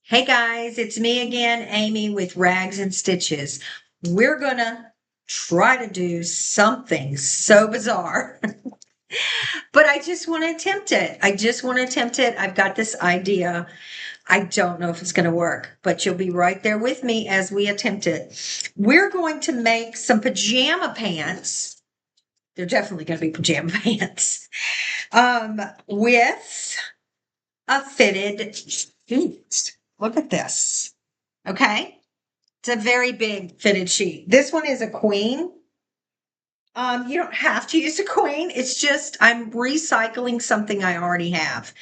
Hey guys, it's me again, Amy with Rags and Stitches. We're gonna try to do something so bizarre, but I just want to attempt it. I've got this idea. I don't know if it's going to work, but you'll be right there with me as we attempt it. We're going to make some pajama pants. They're definitely going to be pajama pants. With a fitted sheet. Look at this. Okay. It's a very big fitted sheet. This one is a queen. You don't have to use a queen. It's just I'm recycling something I already have.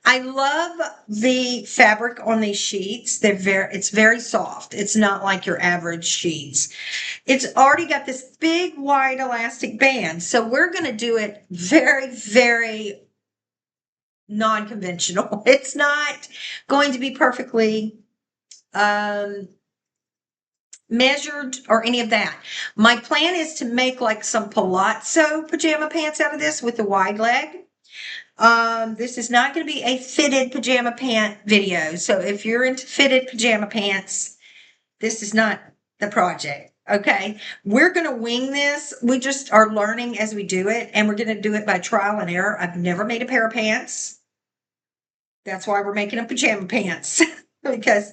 I love the fabric on these sheets. It's very soft. It's not like your average sheets. It's already got this big wide elastic band. So we're going to do it very, very non-conventional. It's not going to be perfectly um measured or any of that. My plan is to make like some palazzo pajama pants out of this with the wide leg. This is not going to be a fitted pajama pant video. So if you're into fitted pajama pants, this is not the project. Okay. We're going to wing this. We just are learning as we do it, and we're going to do it by trial and error. I've never made a pair of pants. That's why we're making them pajama pants because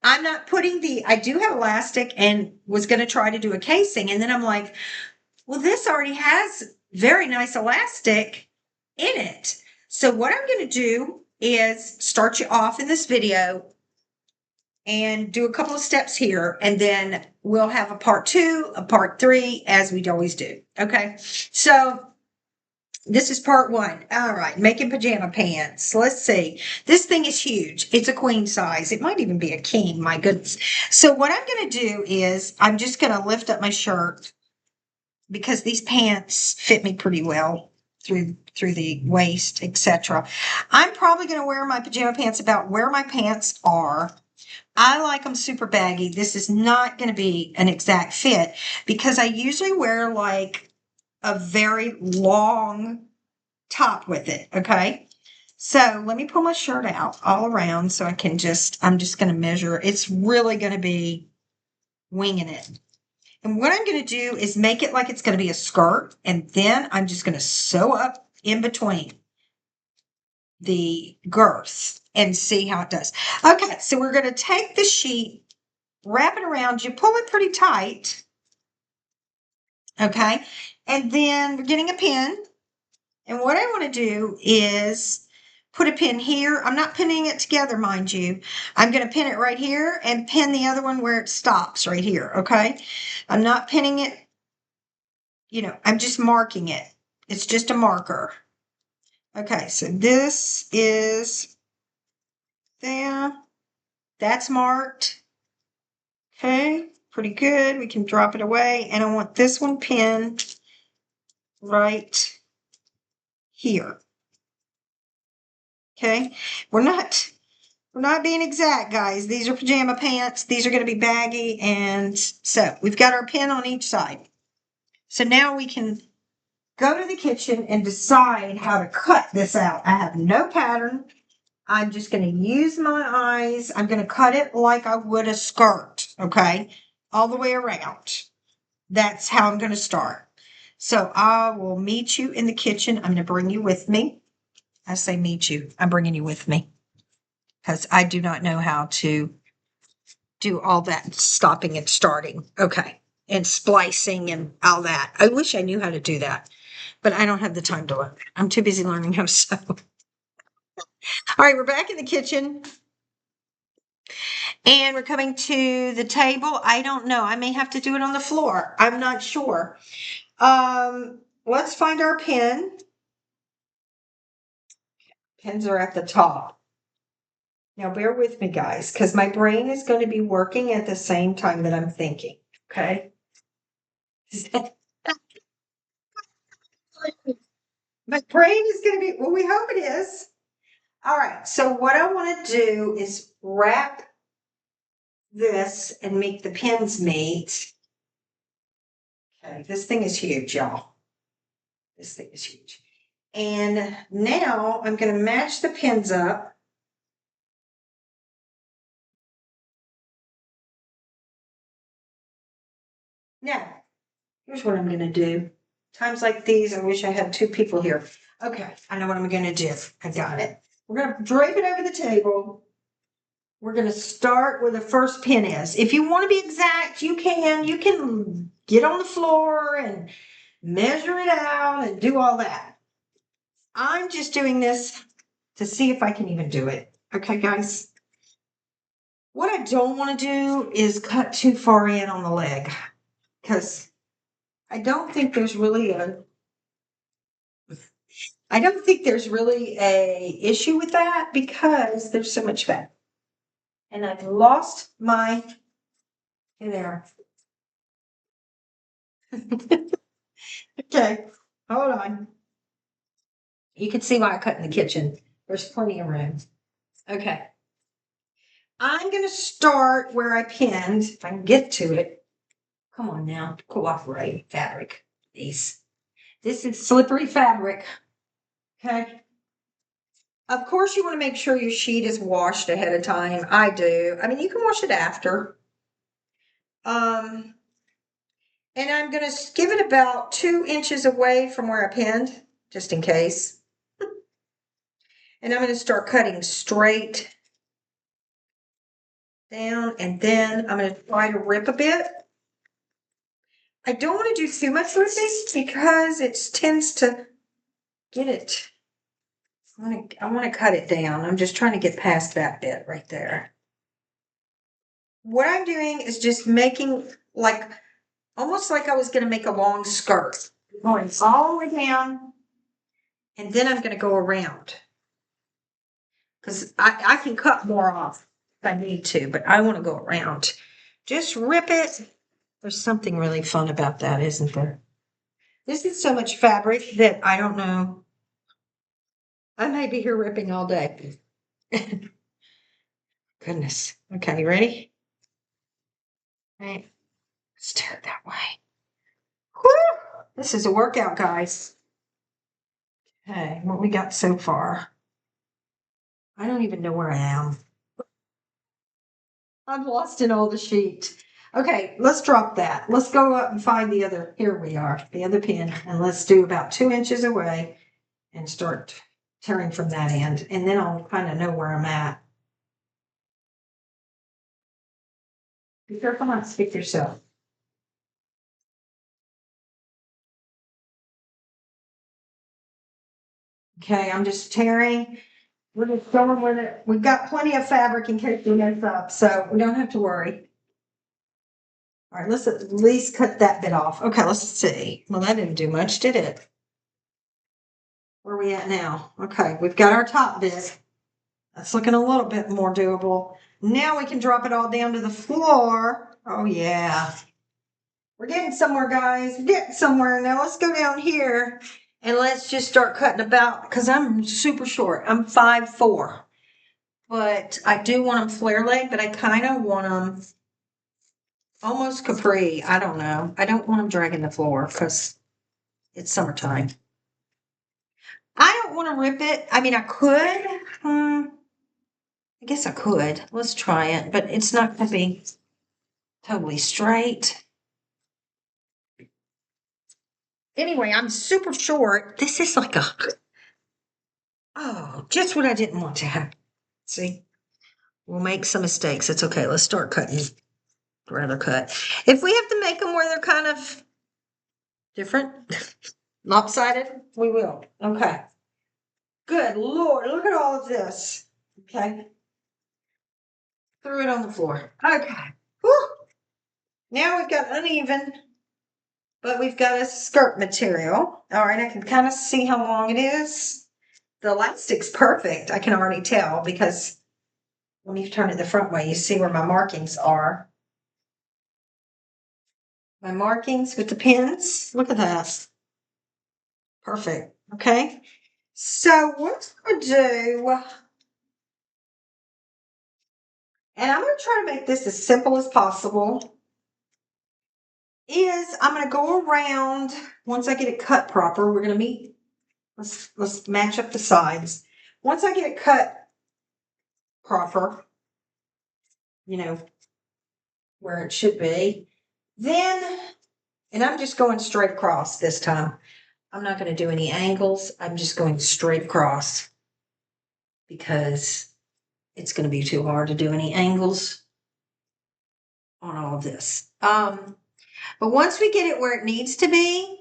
I'm not putting I do have elastic and was going to try to do a casing. And then I'm like, well, this already has very nice elastic in it. So what I'm going to do is start you off in this video and do a couple of steps here. And then we'll have a part 2, a part 3, as we always do. Okay. So this is part 1. All right, making pajama pants. Let's see. This thing is huge. It's a queen size. It might even be a king. My goodness. So what I'm going to do is I'm just going to lift up my shirt because these pants fit me pretty well through the waist, etc. I'm probably going to wear my pajama pants about where my pants are. I like them super baggy. This is not going to be an exact fit because I usually wear like a very long top with it. Okay. So let me pull my shirt out all around so I'm just going to measure. It's really going to be winging it. And what I'm going to do is make it like it's going to be a skirt. And then I'm just going to sew up in between the girths and see how it does. Okay. So we're going to take the sheet, wrap it around you, pull it pretty tight. Okay. And then we're getting a pin. And what I want to do is put a pin here. I'm not pinning it together, mind you. I'm going to pin it right here and pin the other one where it stops right here. Okay. I'm not pinning it. I'm just marking it. It's just a marker. Okay. So this is there. That's marked. Okay. Pretty good. We can drop it away. And I want this one pinned right here. Okay. We're not being exact, guys. These are pajama pants. These are going to be baggy. And so we've got our pin on each side. So now we can go to the kitchen and decide how to cut this out. I have no pattern. I'm just going to use my eyes. I'm going to cut it like I would a skirt. Okay. All the way around. That's how I'm going to start. So I will meet you in the kitchen. I'm going to bring you with me. I say meet you. I'm bringing you with me because I do not know how to do all that stopping and starting. Okay. And splicing and all that. I wish I knew how to do that, but I don't have the time to learn. I'm too busy learning how to sew. All right, we're back in the kitchen and we're coming to the table. I don't know. I may have to do it on the floor. I'm not sure. Let's find our pin. Pins are at the top. Now bear with me, guys, because my brain is going to be working at the same time that I'm thinking. Okay. My brain is going to be, well, we hope it is. All right. So what I want to do is wrap this and make the pins meet. Okay. This thing is huge, y'all. This thing is huge. And now I'm going to match the pins up Now, here's what I'm going to do. Times like these, I wish I had 2 people here. Okay, I know what I'm going to do. I got it. We're going to drape it over the table. We're going to start where the first pin is. If you want to be exact, you can. You can get on the floor and measure it out and do all that. I'm just doing this to see if I can even do it. Okay, guys? What I don't want to do is cut too far in on the leg because I don't think there's really a issue with that because there's so much fat. And I've lost my there. Okay, hold on. You can see why I cut in the kitchen. There's plenty of room. Okay. I'm going to start where I pinned, if I can get to it. Come on now, cooperate, fabric, please. This is slippery fabric. Okay. Of course, you want to make sure your sheet is washed ahead of time. I do. I mean, you can wash it after. And I'm going to give it about 2 inches away from where I pinned, just in case. And I'm going to start cutting straight down, and then I'm going to try to rip a bit. I don't want to do too much ripping because it tends to get it. I want to cut it down. I'm just trying to get past that bit right there. What I'm doing is just making almost like I was going to make a long skirt. Going all the way down, and then I'm going to go around. Because I can cut more off if I need to, but I want to go around. Just rip it. There's something really fun about that, isn't there? This is so much fabric that I don't know. I may be here ripping all day. Goodness. Okay, you ready? All right. Let's do it that way. Whew! This is a workout, guys. Okay, what we got so far? I don't even know where I am. I'm lost in all the sheet. Okay, let's drop that. Let's go up and find the other. Here we are, the other pin. And let's do about 2 inches away and start tearing from that end. And then I'll kind of know where I'm at. Be careful not to stick yourself. Okay, I'm just tearing. We're just going with it. We've got plenty of fabric in case we mess up, so we don't have to worry. All right, let's at least cut that bit off. Okay, let's see. Well, that didn't do much, did it? Where are we at now? Okay, we've got our top bit. That's looking a little bit more doable. Now we can drop it all down to the floor. Oh, yeah. We're getting somewhere, guys. We're getting somewhere. Now let's go down here and let's just start cutting about, because I'm super short. I'm 5'4". But I do want them flare leg, but I kind of want them almost capri. I don't know. I don't want them dragging the floor because it's summertime. I don't want to rip it. I mean, I could. I guess I could. Let's try it, but it's not going to be totally straight. Anyway, I'm super short. This is like just what I didn't want to have. See, we'll make some mistakes. It's okay. Let's start cutting. Rather cut. If we have to make them where they're kind of different, lopsided, we will. Okay. Good Lord, look at all of this. Okay. Threw it on the floor. Okay. Whew. Now we've got uneven, but we've got a skirt material. All right, I can kind of see how long it is. The elastic's perfect. I can already tell because when you turn it the front way, you see where my markings are. My markings with the pins. Look at that. Perfect. Okay. So what I'm going to do, and I'm going to try to make this as simple as possible, is I'm going to go around. Once I get it cut proper, we're going to meet. Let's match up the sides. Once I get it cut proper, you know, where it should be, then And I'm just going straight across this time. I'm not going to do any angles. I'm just going straight across because it's going to be too hard to do any angles on all of this. But once we get it where it needs to be,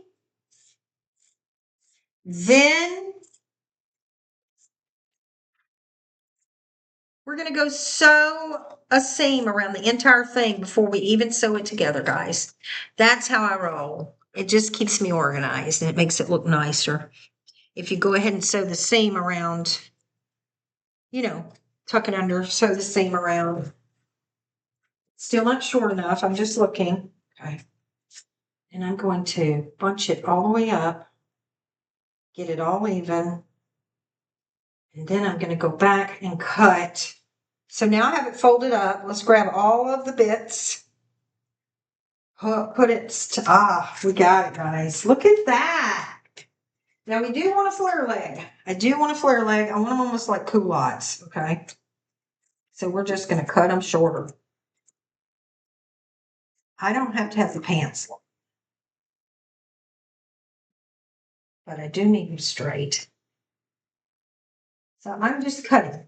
then we're going to go sew a seam around the entire thing before we even sew it together, guys. That's how I roll. It just keeps me organized and it makes it look nicer. If you go ahead and sew the seam around, you know, tuck it under, sew the seam around. Still not short enough. I'm just looking. Okay. And I'm going to bunch it all the way up, get it all even. And then I'm going to go back and cut. So now I have it folded up. Let's grab all of the bits. Put it, we got it, guys. Look at that. Now we do want a flare leg. I do want a flare leg. I want them almost like culottes, okay? So we're just going to cut them shorter. I don't have to have the pants, but I do need them straight. So I'm just cutting.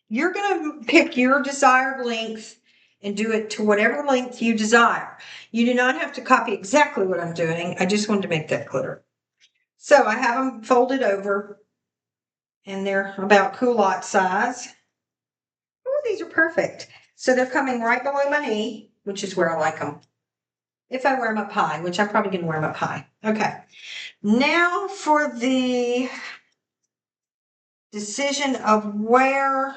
You're going to pick your desired length and do it to whatever length you desire. You do not have to copy exactly what I'm doing. I just wanted to make that clear. So I have them folded over and they're about culotte size. Oh, these are perfect. So they're coming right below my knee, which is where I like them. If I wear them up high, which I'm probably going to wear them up high. Okay. Now for the decision of where.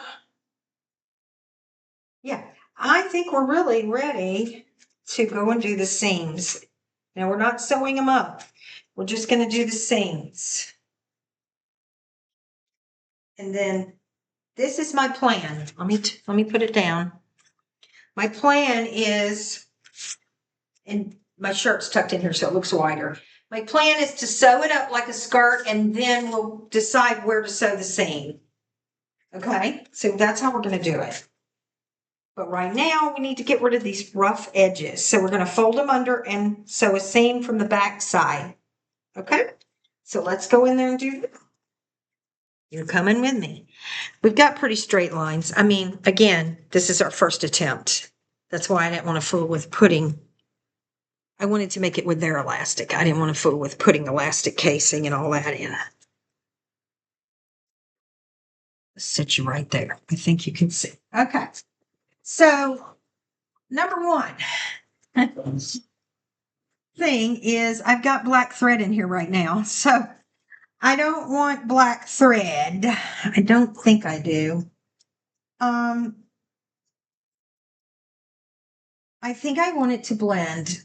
Yeah, I think we're really ready to go and do the seams. Now we're not sewing them up. We're just going to do the seams. And then this is my plan. Let me put it down. My plan is, and my shirt's tucked in here so it looks wider. My plan is to sew it up like a skirt and then we'll decide where to sew the seam. Okay, so that's how we're going to do it. But right now we need to get rid of these rough edges. So we're going to fold them under and sew a seam from the back side. Okay, so let's go in there and do that. You're coming with me. We've got pretty straight lines. I mean, again, this is our first attempt. That's why I didn't want to fool with putting. I wanted to make it with their elastic. I didn't want to fool with putting elastic casing and all that in. Let's sit you right there. I think you can see. Okay. So, number one thing is I've got black thread in here right now. So, I don't want black thread. I don't think I do. I think I want it to blend.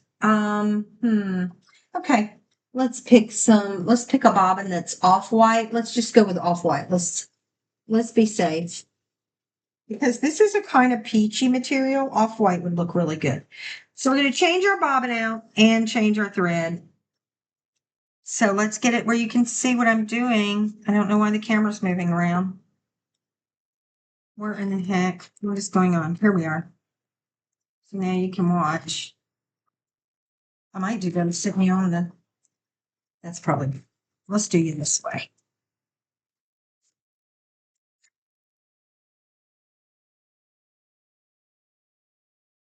Okay. Let's pick a bobbin that's off-white. Let's just go with off-white. Let's be safe. Because this is a kind of peachy material. Off-white would look really good. So we're going to change our bobbin out and change our thread. So let's get it where you can see what I'm doing. I don't know why the camera's moving around. Where in the heck? What is going on? Here we are. So now you can watch. I might do them sit me on the. That's probably. Let's do you this way.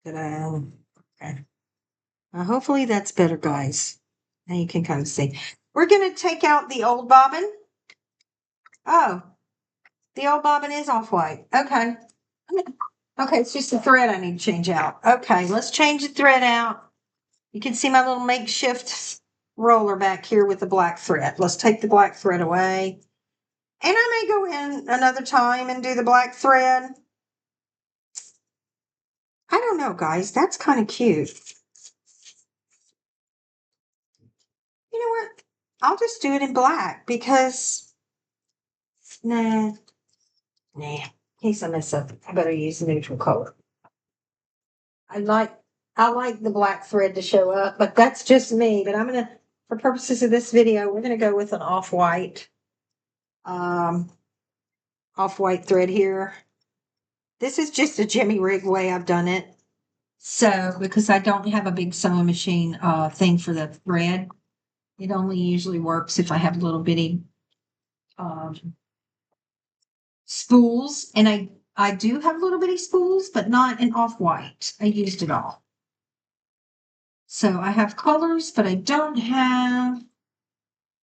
Okay. Hopefully that's better, guys. Now you can kind of see. We're going to take out the old bobbin. Oh, the old bobbin is off-white. Okay. Okay, it's just the thread I need to change out. Okay, let's change the thread out. You can see my little makeshift roller back here with the black thread. Let's take the black thread away. And I may go in another time and do the black thread. I don't know, guys. That's kind of cute. You know what? I'll just do it in black because, nah. In case I mess up, I better use a neutral color. I like the black thread to show up, but that's just me. But I'm going to, for purposes of this video, we're going to go with an off-white thread here. This is just a Jimmy Rig way I've done it. So, because I don't have a big sewing machine thing for the thread, it only usually works if I have little bitty um, spools. And I do have little bitty spools, but not in off-white. I used it all. So I have colors, but I don't have.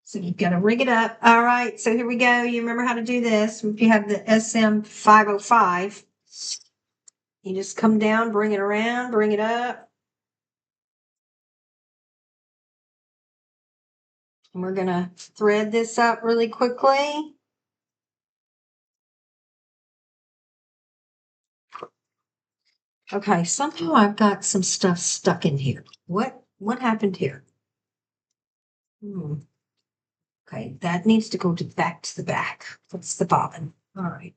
So you've got to rig it up. All right, so here we go. You remember how to do this. If you have the SM 505, you just come down, bring it around, bring it up. And we're going to thread this up really quickly. Okay, somehow I've got some stuff stuck in here. What happened here? Okay, that needs to go back to the back. That's the bobbin. All right.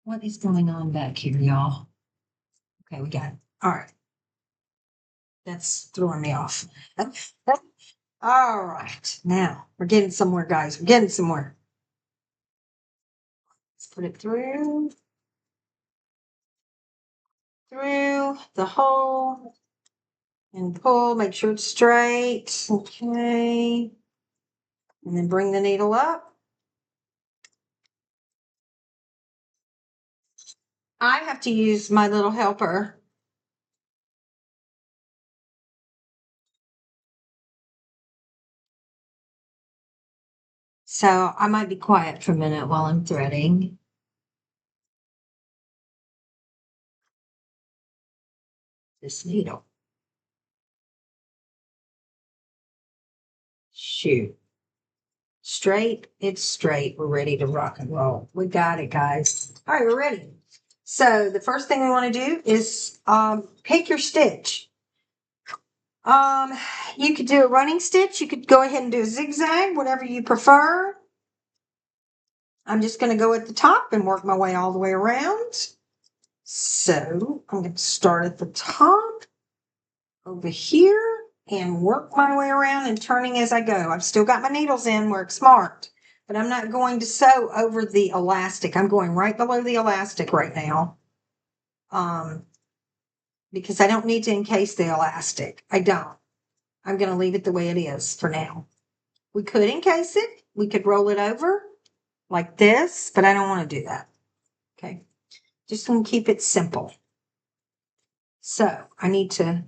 What is going on back here, y'all? Okay, we got it. All right. That's throwing me off. All right. Now we're getting somewhere, guys. We're getting somewhere. Let's put it through the hole and pull. Make sure it's straight. Okay. And then bring the needle up. I have to use my little helper. So I might be quiet for a minute while I'm threading. This needle. Shoot. Straight, it's straight. We're ready to rock and roll. We got it, guys. All right, we're ready. So the first thing we want to do is pick your stitch. You could do a running stitch. You could go ahead and do a zigzag, whatever you prefer. I'm just going to go at the top and work my way all the way around. So I'm going to start at the top over here and work my way around and turning as I go. I've still got my needles in where it's marked, but I'm not going to sew over the elastic. I'm going right below the elastic right now. Because I don't need to encase the elastic. I don't. I'm going to leave it the way it is for now. We could encase it. We could roll it over like this, but I don't want to do that. Okay. Just going to keep it simple. So I need to,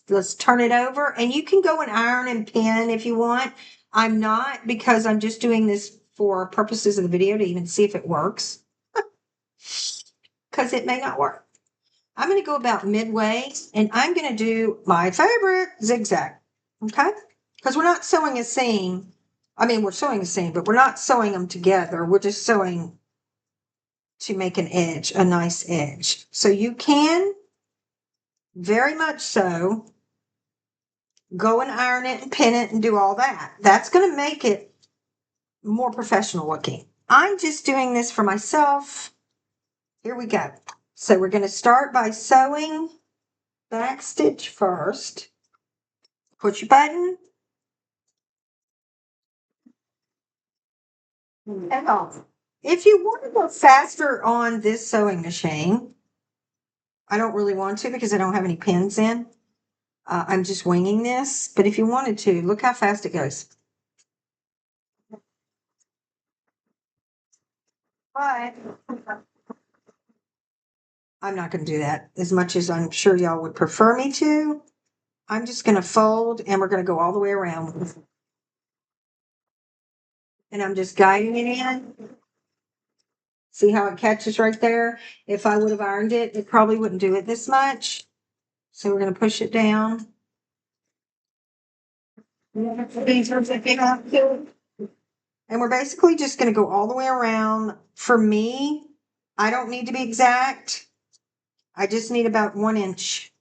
let's turn it over, and you can go and iron and pin if you want. I'm not, because I'm just doing this for purposes of the video to even see if it works, because it may not work. I'm going to go about midway, and I'm going to do my favorite zigzag. Okay. Because we're not sewing a seam. I mean, we're sewing a seam, but we're not sewing them together. We're just sewing to make an edge, a nice edge. So you can very much so go and iron it and pin it and do all that. That's going to make it more professional looking. I'm just doing this for myself. Here we go. So we're going to start by sewing back stitch first. Push your button. And off. If you want to go faster on this sewing machine, I don't really want to because I don't have any pins in. I'm just winging this. But if you wanted to, look how fast it goes. But I'm not going to do that as much as I'm sure y'all would prefer me to. I'm just going to fold, and we're going to go all the way around. And I'm just guiding it in. See how it catches right there? If I would have ironed it, it probably wouldn't do it this much. So we're going to push it down. And we're basically just going to go all the way around. For me, I don't need to be exact. I just need about 1 inch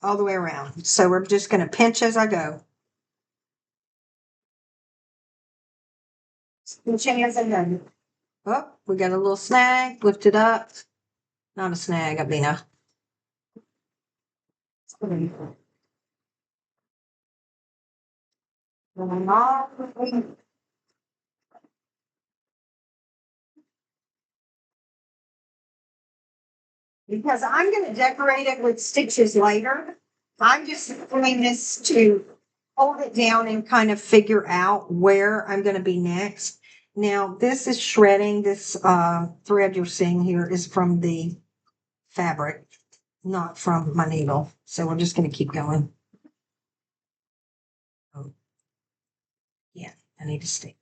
all the way around. So we're just going to pinch as I go. Pinching as I go. Oh, we got a little snag. Lift it up. Not a snag, I mean a. because I'm going to decorate it with stitches later. I'm just doing this to hold it down and kind of figure out where I'm going to be next. Now, this is shredding. This thread you're seeing here is from the fabric, not from my needle. So we're just going to keep going. Oh, yeah, I need to stay.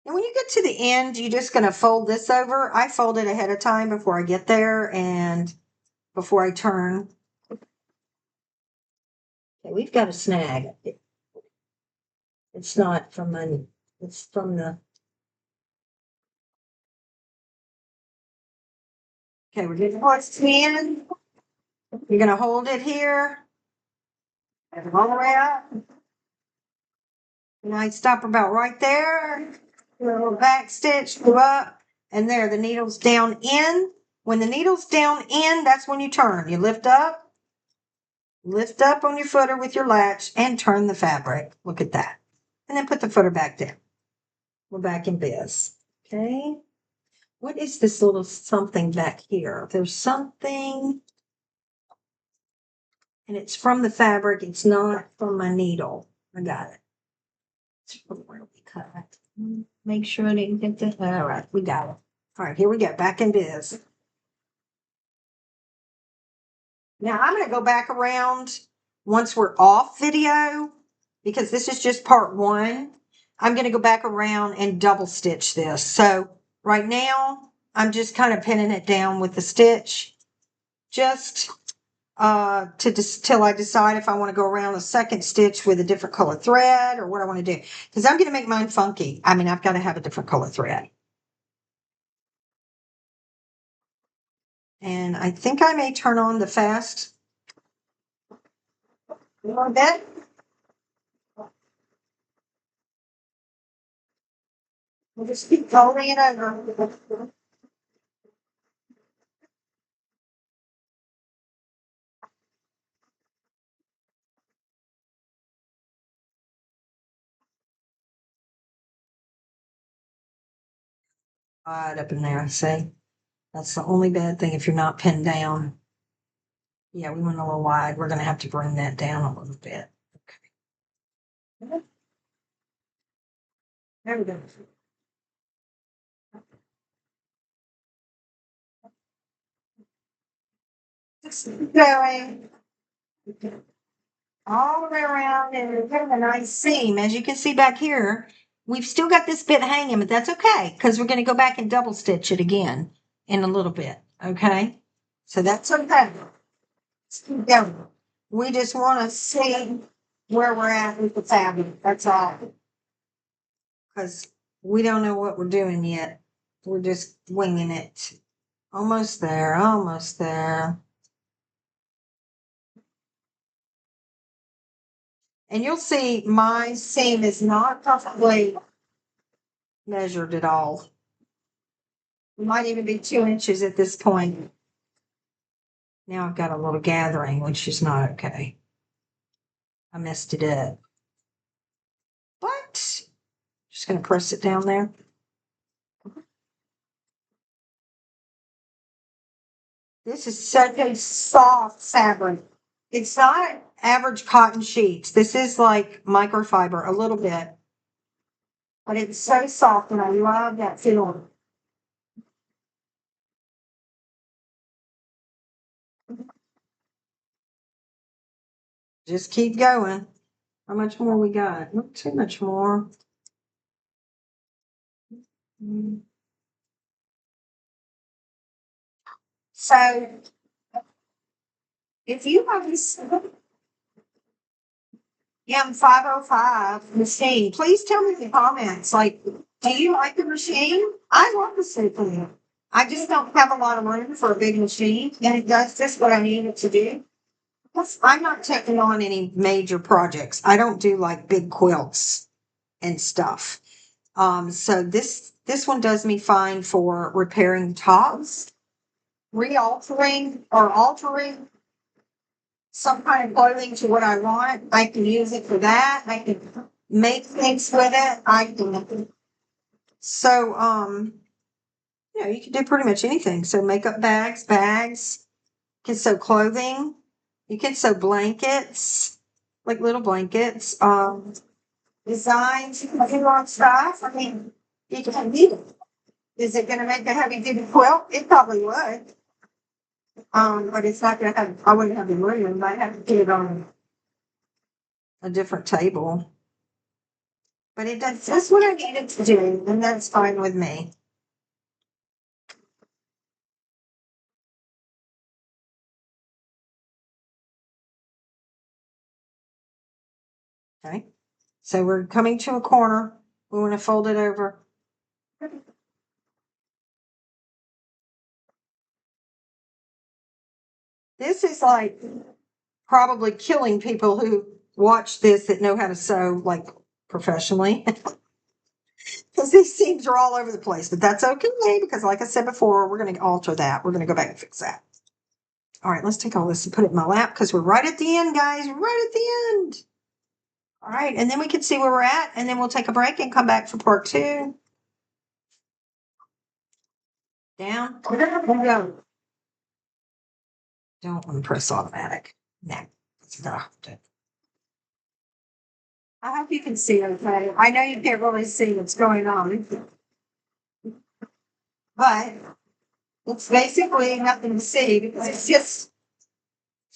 And when you get to the end, you're just going to fold this over. I fold it ahead of time before I get there and before I turn. Okay, we've got a snag. It's not from my, it's from the, okay, we're getting close to the end. You're going to hold it here and all the way up. And I stop about right there. Do a little back stitch, go up, and there, the needle's down in. When the needle's down in, that's when you turn. You lift up on your footer with your latch, and turn the fabric. Look at that. And then put the footer back down. We're back in biz. Okay. What is this little something back here? There's something, and it's from the fabric. It's not from my needle. I got it. It's from where we cut it. Make sure I didn't get that. All right, we got it. All right, here we go. Back in biz. Now I'm going to go back around once we're off video because this is just part one. I'm going to go back around and double stitch this. So right now I'm just kind of pinning it down with the stitch just till I decide if I want to go around a second stitch with a different color thread or what I want to do. Because I'm going to make mine funky. I mean, I've got to have a different color thread. And I think I may turn on the fast a little bit. We'll just keep folding it over. Right up in there, see? That's the only bad thing if you're not pinned down. Yeah, we went a little wide. We're going to have to bring that down a little bit. Okay. There we go. Just keep going. All the way around and we're getting a nice seam. As you can see back here, we've still got this bit hanging, but that's okay because we're going to go back and double stitch it again in a little bit. Okay. So that's okay. Let's keep going. We just want to see where we're at with the fabric. That's all. Because we don't know what we're doing yet. We're just winging it. Almost there, almost there. And you'll see my seam is not perfectly measured at all. It might even be 2 inches at this point. Now I've got a little gathering, which is not okay. I messed it up. But just going to press it down there. This is such a soft fabric. It's not average cotton sheets. This is like microfiber a little bit. But it's so soft and I love that feeling. Just keep going. How much more we got? Not too much more. So if you have this M505 machine, please tell me in the comments, like, do you like the machine? I love the Super. I just don't have a lot of room for a big machine, and it does just what I need it to do. Plus, I'm not taking on any major projects. I don't do like big quilts and stuff. So this one does me fine for repairing tops, altering some kind of clothing to what I want. I can use it for that. I can make things with it. So You can do pretty much anything. So makeup bags, you can sew clothing, you can sew blankets, like little blankets, designs, you can do on stuff. I mean, you can need it. Is it gonna make a heavy duty quilt? It probably would. But it's not gonna have, I wouldn't have the room, I'd have to put it on a different table. But it does, that's what I needed to do, and that's fine with me. Okay, so we're coming to a corner. We want to fold it over. This is like probably killing people who watch this that know how to sew like professionally. Because these seams are all over the place, but that's okay because like I said before, we're going to alter that. We're going to go back and fix that. All right, let's take all this and put it in my lap because we're right at the end, guys, right at the end. All right, and then we can see where we're at, and then we'll take a break and come back for part 2. Down. Go. Don't want to press automatic. No, it's not. I hope you can see okay. I know you can't really see what's going on, but it's basically nothing to see because it's just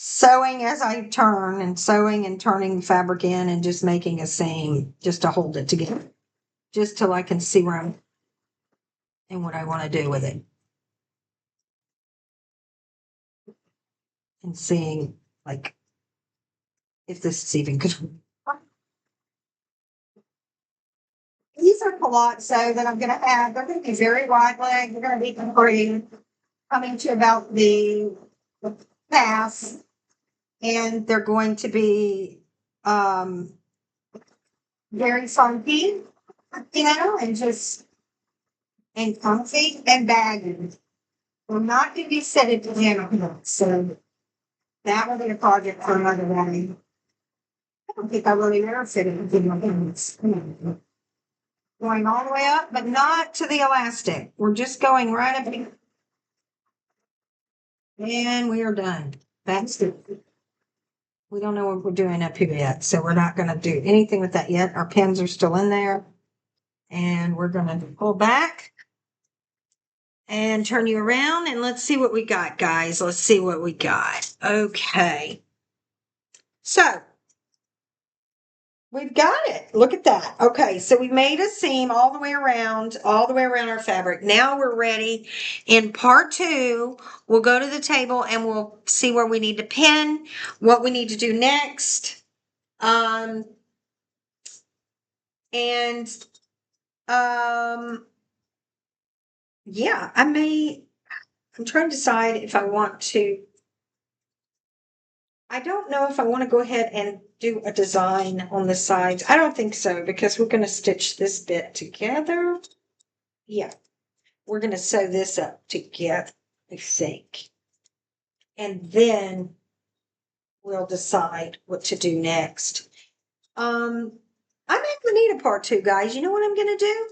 sewing as I turn and sewing and turning the fabric in and just making a seam just to hold it together, just till I can see where I'm and what I want to do with it. And seeing like if this is even good. These are palazzo that I'm going to have. They're going to be very wide leg. They're going to be free, coming to about the pass, and they're going to be very funky, and just and comfy and baggy. We're not going to be set at the gym, so that will be a project for another day. I don't think I really ever fit it in my pants. Going all the way up, but not to the elastic. We're just going right up here. And we are done. That's it. We don't know what we're doing up here yet, so we're not going to do anything with that yet. Our pins are still in there. And we're going to pull back and turn you around, and let's see what we got, guys. Let's see what we got. Okay. So we've got it. Look at that. Okay, so we made a seam all the way around our fabric. Now we're ready. In part 2, we'll go to the table and we'll see where we need to pin, what we need to do next. And yeah, I'm trying to decide if I want to. I don't know if I want to go ahead and do a design on the sides. I don't think so because we're going to stitch this bit together. Yeah, we're going to sew this up together, I think. And then we'll decide what to do next. I'm going to need a part 2, guys. You know what I'm going to do?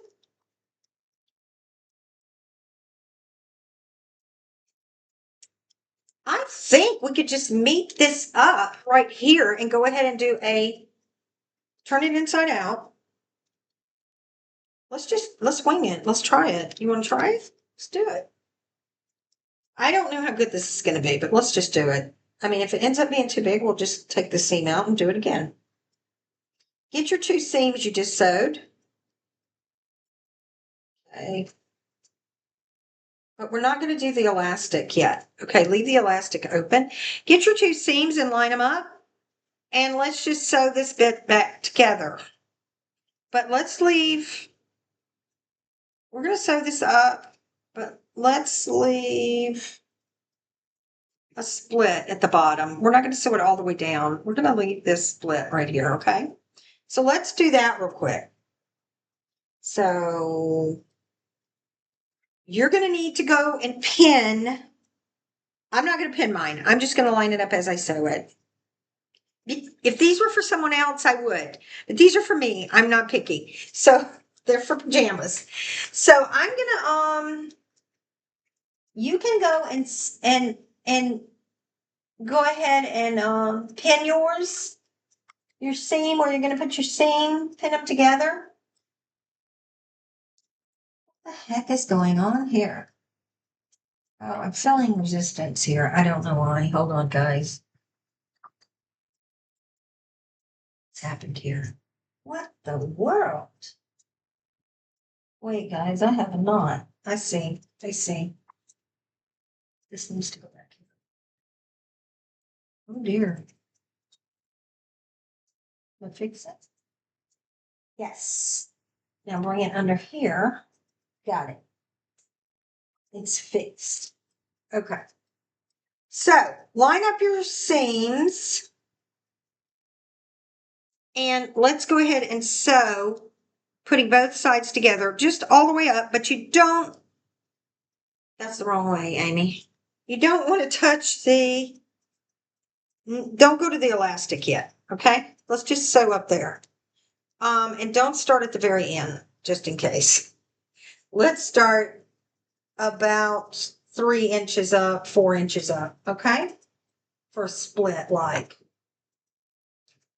I think we could just meet this up right here and go ahead and do turn it inside out. Let's wing it. Let's try it. You want to try it? Let's do it. I don't know how good this is going to be, but let's just do it. I mean, if it ends up being too big, we'll just take the seam out and do it again. Get your 2 seams you just sewed. Okay. But we're not going to do the elastic yet. Okay, leave the elastic open. Get your 2 seams and line them up. And let's just sew this bit back together. But let's leave, we're going to sew this up, but let's leave a split at the bottom. We're not going to sew it all the way down. We're going to leave this split right here, okay? So let's do that real quick. So you're going to need to go and pin. I'm not going to pin mine. I'm just going to line it up as I sew it. If these were for someone else, I would. But these are for me. I'm not picky. So they're for pajamas. So I'm going to you can go and go ahead and pin your seam where you're going to put your seam, pin them together. What the heck is going on here? Oh, I'm feeling resistance here. I don't know why. Hold on, guys. What's happened here? What the world? Wait, guys, I have a knot. I see. I see. This needs to go back here. Oh dear. I'll fix it. Yes. Now bring it under here. Got it. It's fixed. Okay. So line up your seams. And let's go ahead and sew, putting both sides together, just all the way up, but you don't, that's the wrong way, Amy. You don't want to touch don't go to the elastic yet, okay? Let's just sew up there. And don't start at the very end, just in case. Let's start about 3 inches up, 4 inches up, okay? For a split, like.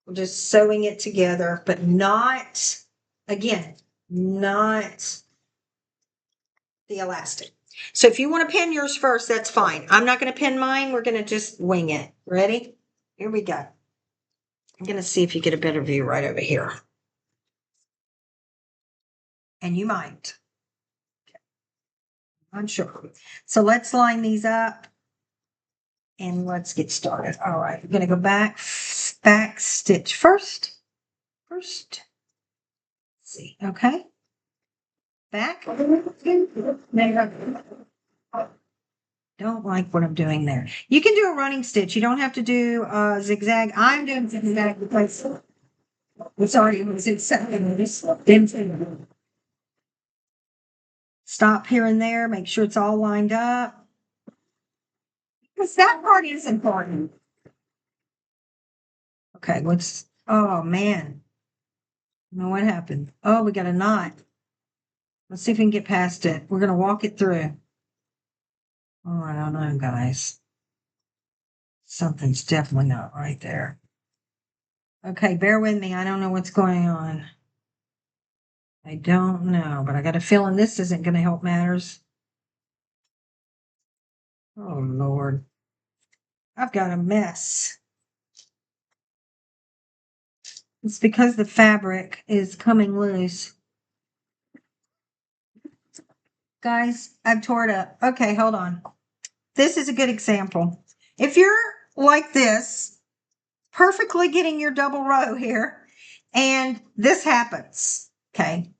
We're just sewing it together, but not, again, not the elastic. So if you want to pin yours first, that's fine. I'm not going to pin mine. We're going to just wing it. Ready? Here we go. I'm going to see if you get a better view right over here. And you might. I'm sure. So let's line these up and let's get started. All right. We're going to go back stitch first. Let's see. Okay. Back. Don't like what I'm doing there. You can do a running stitch. You don't have to do a zigzag. I'm doing zigzag because it's already was in second. Stop here and there. Make sure it's all lined up. Because that part is important. Okay, oh man. I don't know what happened. Oh, we got a knot. Let's see if we can get past it. We're going to walk it through. Oh, I don't know, guys. Something's definitely not right there. Okay, bear with me. I don't know what's going on. I don't know, but I got a feeling this isn't going to help matters. Oh, Lord. I've got a mess. It's because the fabric is coming loose. Guys, I've tore it up. Okay, hold on. This is a good example. If you're like this, perfectly getting your double row here, and this happens, okay,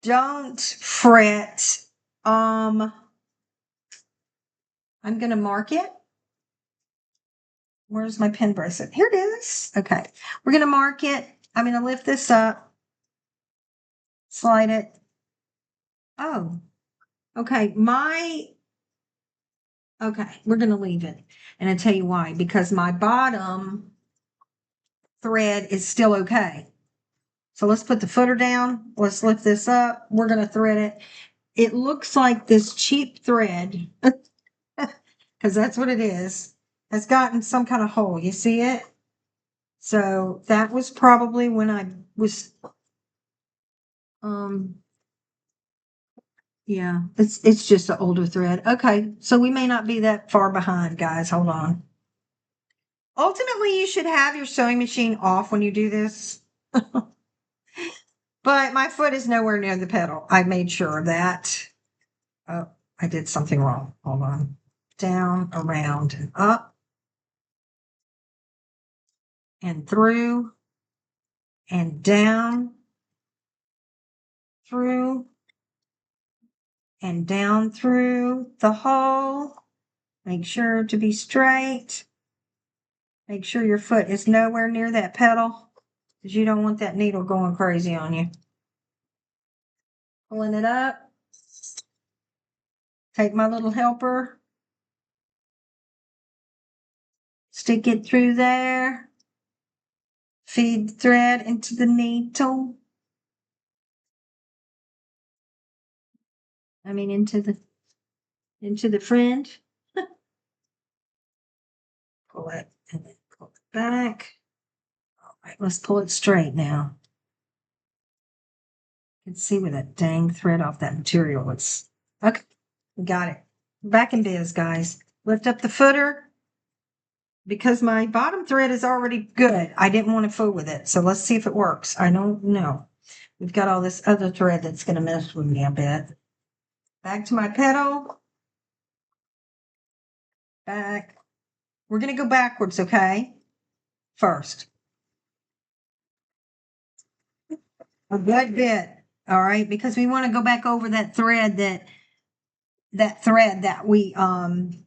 don't fret. I'm going to mark it. Where's my pin bracelet? Here it is. Okay, we're going to mark it. I'm going to lift this up, slide it. Oh, okay. Okay, we're going to leave it. And I'll tell you why. Because my bottom thread is still okay. So let's put the footer down. Let's lift this up. We're going to thread it. It looks like this cheap thread, because that's what it is, has gotten some kind of hole. You see it? So that was probably when I was, yeah, it's just an older thread. Okay, so we may not be that far behind, guys. Hold on. Ultimately, you should have your sewing machine off when you do this. But my foot is nowhere near the pedal. I made sure of that. Oh, I did something wrong. Hold on. Down, around, and up. And through. And down. Through. And down through the hole. Make sure to be straight. Make sure your foot is nowhere near that pedal, because you don't want that needle going crazy on you. Pulling it up. Take my little helper. Stick it through there. Feed the thread into the needle. Into the into the fringe. Pull it and then pull it back. All right, let's pull it straight now. You can see where that dang thread off that material was. Okay, we got it. Back in biz, guys. Lift up the footer. Because my bottom thread is already good, I didn't want to fool with it. So let's see if it works. I don't know. We've got all this other thread that's going to mess with me a bit. Back to my petal. Back. We're going to go backwards, okay? First. A good bit. All right, because we want to go back over that thread that we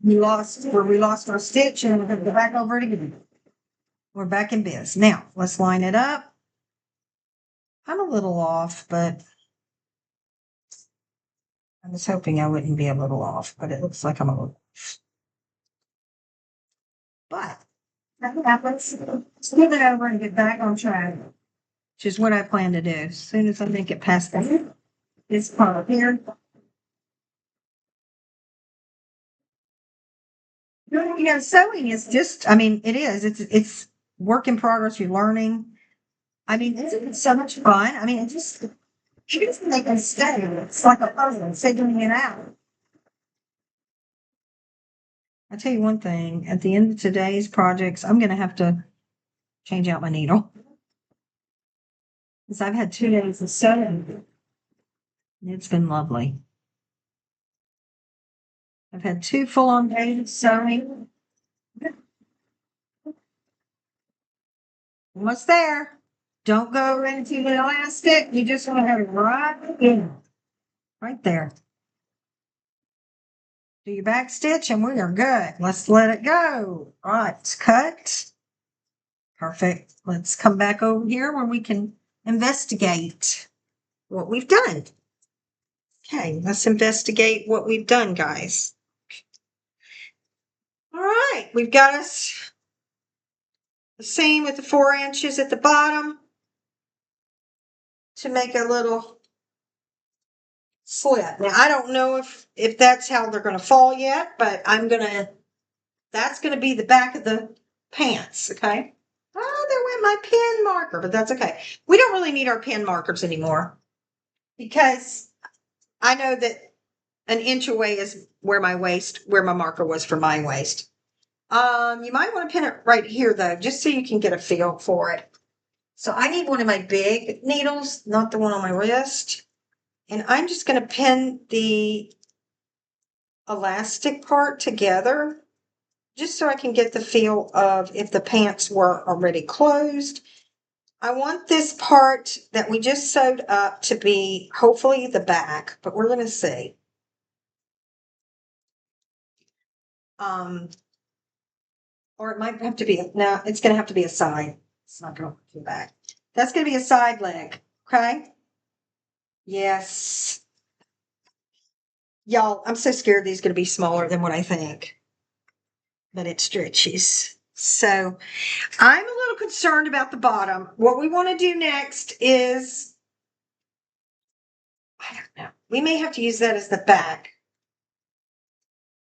lost, where we lost our stitch, and we're going to go back over it again. We're back in biz. Now, let's line it up. I'm a little off, but I was hoping I wouldn't be a little off, but it looks like I'm a little off. But that happens. Let's move it over and get back on track, which is what I plan to do. As soon as I make it past this part here. You know, sewing is just, I mean, it is. It's work in progress. You're learning. I mean, it's so much fun. I mean, it just make them stay. It's like a puzzle, figuring it out. I'll tell you one thing. At the end of today's projects, I'm going to have to change out my needle. Because I've had 2 days of sewing. It's been lovely. I've had 2 full-on days of sewing. Almost there. Don't go into the elastic. You just want to have it right in. Right there. Do your back stitch and we are good. Let's let it go. All right, it's cut. Perfect. Let's come back over here where we can investigate what we've done. Okay, let's investigate what we've done, guys. All right, we've got us the seam with the 4 inches at the bottom to make a little slit. Now, I don't know if that's how they're going to fall yet, but that's going to be the back of the pants, okay? Oh, there went my pen marker, but that's okay. We don't really need our pen markers anymore because I know that an inch away is where my marker was for my waist. You might want to pin it right here though, just so you can get a feel for it. So I need one of my big needles, not the one on my wrist. And I'm just going to pin the elastic part together just so I can get the feel of if the pants were already closed. I want this part that we just sewed up to be hopefully the back, but we're going to see. Or it might have to be, no, it's going to have to be a side. It's not going to be back. That's going to be a side leg, okay? Yes. Y'all, I'm so scared these are going to be smaller than what I think. But it stretches. So I'm a little concerned about the bottom. What we want to do next is, I don't know, we may have to use that as the back.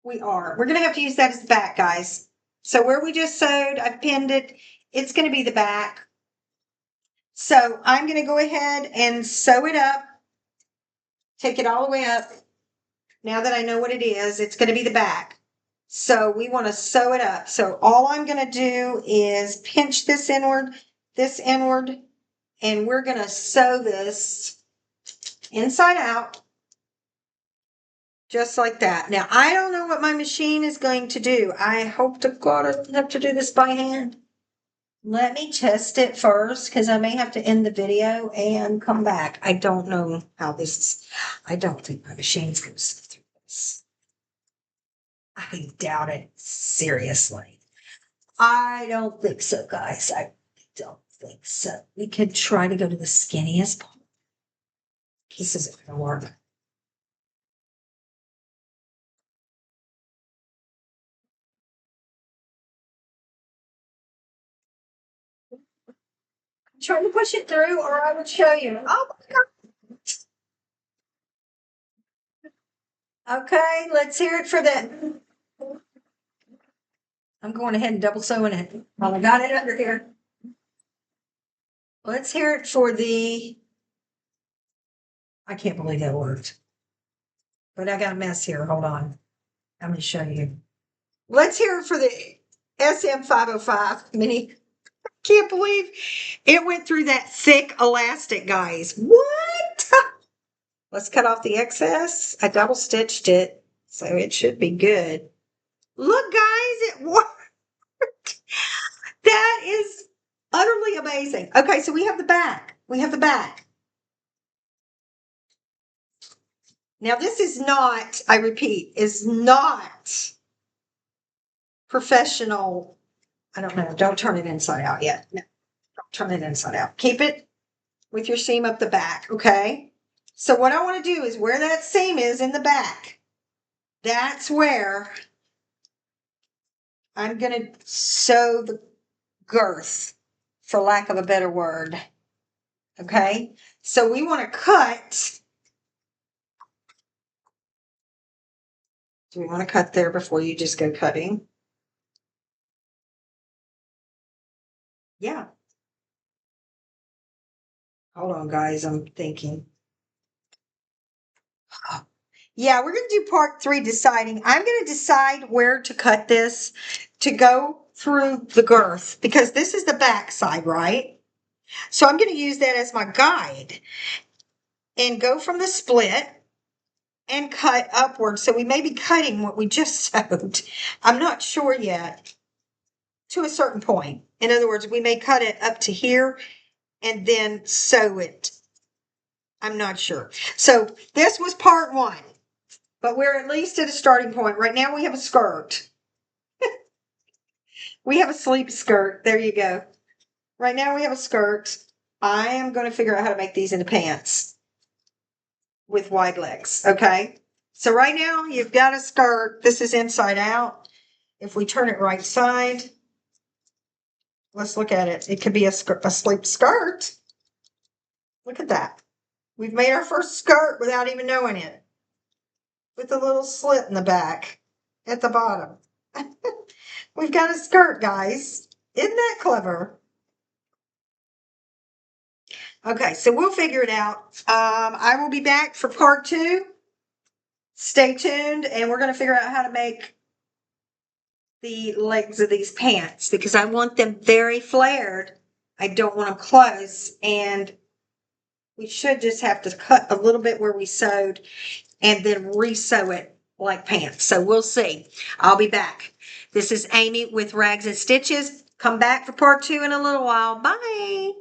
We're going to have to use that as the back, guys. So where we just sewed, I've pinned it. It's going to be the back. So I'm going to go ahead and sew it up. Take it all the way up. Now that I know what it is, it's going to be the back. So we want to sew it up. So all I'm going to do is pinch this inward, and we're going to sew this inside out. Just like that. Now, I don't know what my machine is going to do. I hope to God I don't have to do this by hand. Let me test it first because I may have to end the video and come back. I don't know how this is. I don't think my machine's going to sit through this. I doubt it. Seriously. I don't think so, guys. I don't think so. We could try to go to the skinniest part. This isn't going to work. Try to push it through or I would show you. Oh my God. Okay, let's hear it for that. I'm going ahead and double sewing it while I got it under here. Let's hear it for the, I can't believe that worked. But I got a mess here. Hold on. I'm going to show you. Let's hear it for the SM505 mini. Can't believe it went through that thick elastic, guys. What? Let's cut off the excess. I double stitched it, so it should be good. Look, guys, it worked. That is utterly amazing. Okay, so we have the back. We have the back. Now, this is not, I repeat, is not professional. I don't know. Don't turn it inside out yet. No, don't turn it inside out. Keep it with your seam up the back, okay? So what I want to do is where that seam is in the back, that's where I'm going to sew the girth, for lack of a better word. Okay? So we want to cut. Do we want to cut there before you just go cutting? Yeah. Hold on, guys. I'm thinking. Yeah, we're going to do part 3 deciding. I'm going to decide where to cut this to go through the girth because this is the back side, right? So I'm going to use that as my guide and go from the split and cut upward. So we may be cutting what we just sewed. I'm not sure yet to a certain point. In other words, we may cut it up to here and then sew it. I'm not sure. So this was part 1, but we're at least at a starting point. Right now we have a skirt. We have a sleep skirt. There you go. Right now we have a skirt. I am going to figure out how to make these into pants with wide legs. Okay. So right now you've got a skirt. This is inside out. If we turn it right side, let's look at it. It could be a sleep skirt. Look at that. We've made our first skirt without even knowing it. With a little slit in the back at the bottom. We've got a skirt, guys. Isn't that clever? Okay, so we'll figure it out. I will be back for part 2. Stay tuned, and we're going to figure out how to make the legs of these pants because I want them very flared. I don't want them close, and we should just have to cut a little bit where we sewed and then re-sew it like pants. So we'll see. I'll be back. This is Amy with Rags and Stitches. Come back for part 2 in a little while. Bye.